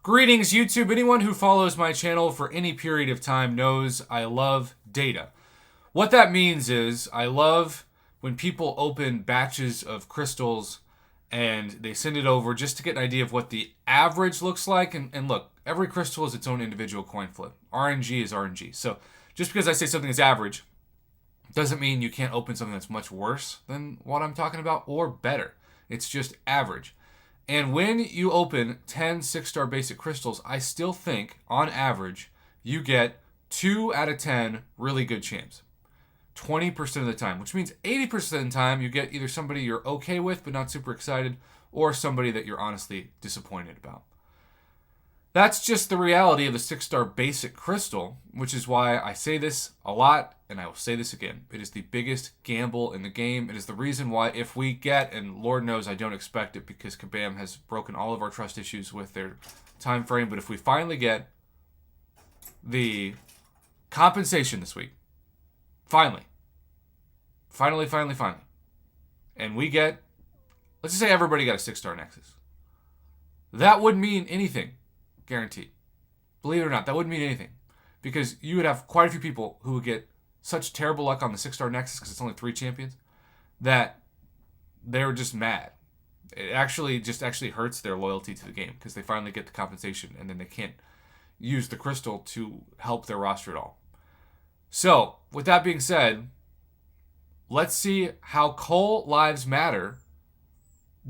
Greetings, YouTube. Anyone who follows my channel for any period of time knows I love data. What that means is I love when people open batches of crystals and they send it over just to get an idea of what the average looks like. And look, every crystal is its own individual coin flip. RNG is RNG. So just because I say something is average doesn't mean you can't open something that's much worse than what I'm talking about or better. It's just average. And when you open 10 6-star basic crystals, I still think, on average, you get 2 out of 10 really good champs. 20% of the time, which means 80% of the time you get either somebody you're okay with but not super excited, or somebody that you're honestly disappointed about. That's just the reality of the 6-star basic crystal, which is why I say this a lot, and I will say this again. It is the biggest gamble in the game. It is the reason why if we get, and Lord knows I don't expect it because Kabam has broken all of our trust issues with their time frame, but if we finally get the compensation this week, finally, and we get, let's just say everybody got a 6-star Nexus, that wouldn't mean anything. Guaranteed. Believe it or not, that wouldn't mean anything. Because you would have quite a few people who would get such terrible luck on the 6-star Nexus because it's only 3 champions that they're just mad. It actually hurts their loyalty to the game because they finally get the compensation and then they can't use the crystal to help their roster at all. So, with that being said, let's see how Cole Lives Matter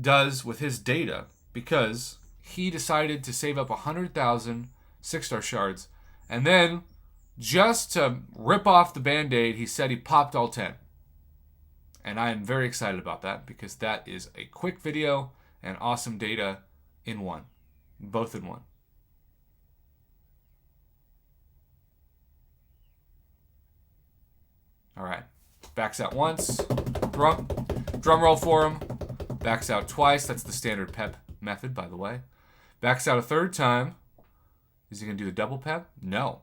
does with his data, because he decided to save up 100,000 6-star shards, and then, just to rip off the band-aid, he said he popped all 10. And I am very excited about that, because that is a quick video and awesome data in one. Both in one. Alright. Backs out once. Drum roll for him. Backs out twice. That's the standard pep method, by the way. Backs out a third time. Is he going to do the double pep? No.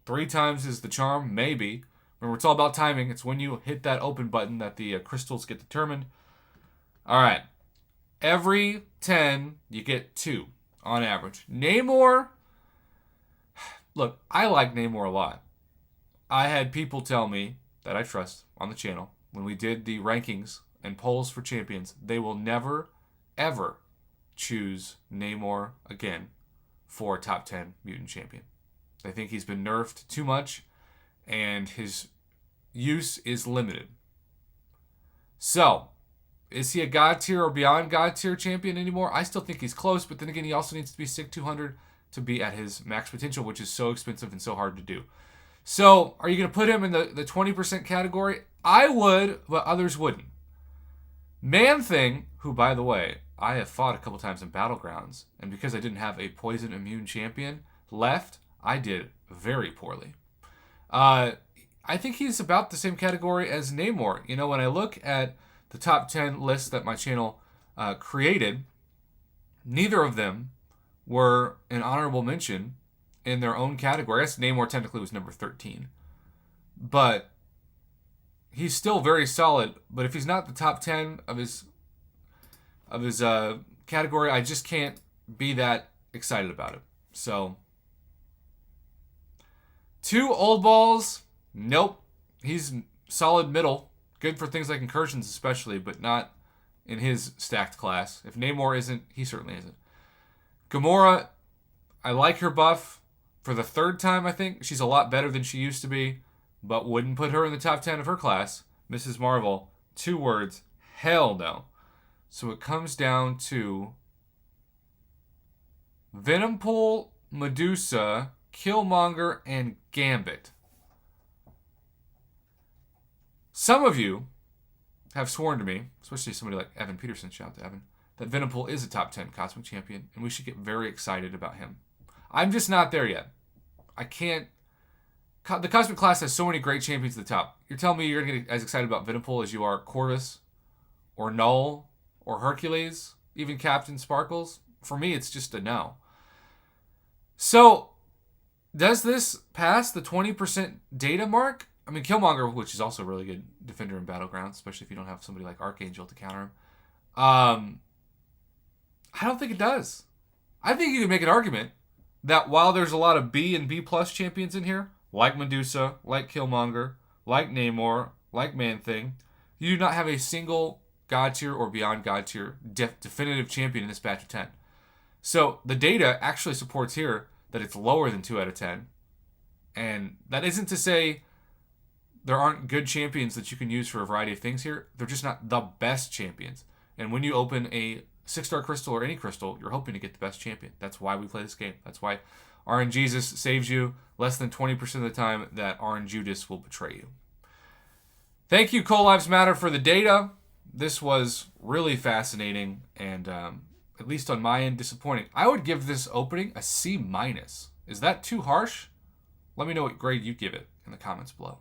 3 times is the charm? Maybe. Remember, it's all about timing. It's when you hit that open button that the crystals get determined. All right. Every 10, you get 2 on average. Namor. Look, I like Namor a lot. I had people tell me that I trust on the channel when we did the rankings and polls for champions, they will never, ever choose Namor again for a top 10 mutant champion. They think he's been nerfed too much and his use is limited. So, is he a god tier or beyond god tier champion anymore? I still think he's close, but then again, he also needs to be SIG 200 to be at his max potential, which is so expensive and so hard to do. So, are you going to put him in the 20% category? I would, but others wouldn't. Man-Thing, who, by the way, I have fought a couple times in Battlegrounds, and because I didn't have a poison immune champion left, I did very poorly. I think he's about the same category as Namor. You know, when I look at the top 10 lists that my channel created, neither of them were an honorable mention in their own category. I guess Namor technically was number 13. But he's still very solid. But if he's not the top 10 of his category, I just can't be that excited about it. So, 2 old balls, nope. He's solid middle. Good for things like incursions especially, but not in his stacked class. If Namor isn't, he certainly isn't. Gamora, I like her buff. For the 3rd time, I think. She's a lot better than she used to be, but wouldn't put her in the top 10 of her class. Mrs. Marvel, 2 words, hell no. So it comes down to Venompool, Medusa, Killmonger, and Gambit. Some of you have sworn to me, especially somebody like Evan Peterson, shout out to Evan, that Venompool is a top 10 Cosmic Champion, and we should get very excited about him. I'm just not there yet. I can't. The Cosmic class has so many great champions at the top. You're telling me you're going to get as excited about Venompool as you are Corvus, or Null, or Hercules, even Captain Sparkles? For me, it's just a no. So, does this pass the 20% data mark? I mean, Killmonger, which is also a really good defender in Battlegrounds, especially if you don't have somebody like Archangel to counter him. I don't think it does. I think you can make an argument that while there's a lot of B and B plus champions in here, like Medusa, like Killmonger, like Namor, like Man-Thing, you do not have a single God tier or beyond God tier definitive champion in this batch of 10. So the data actually supports here that it's lower than 2 out of 10. And that isn't to say there aren't good champions that you can use for a variety of things here. They're just not the best champions. And when you open a 6-star crystal or any crystal, you're hoping to get the best champion. That's why we play this game. That's why RNGesus saves you less than 20% of the time that RNGeudis will betray you. Thank you, Coal Lives Matter, for the data. This was really fascinating and, at least on my end, disappointing. I would give this opening a C-. Is that too harsh? Let me know what grade you give it in the comments below.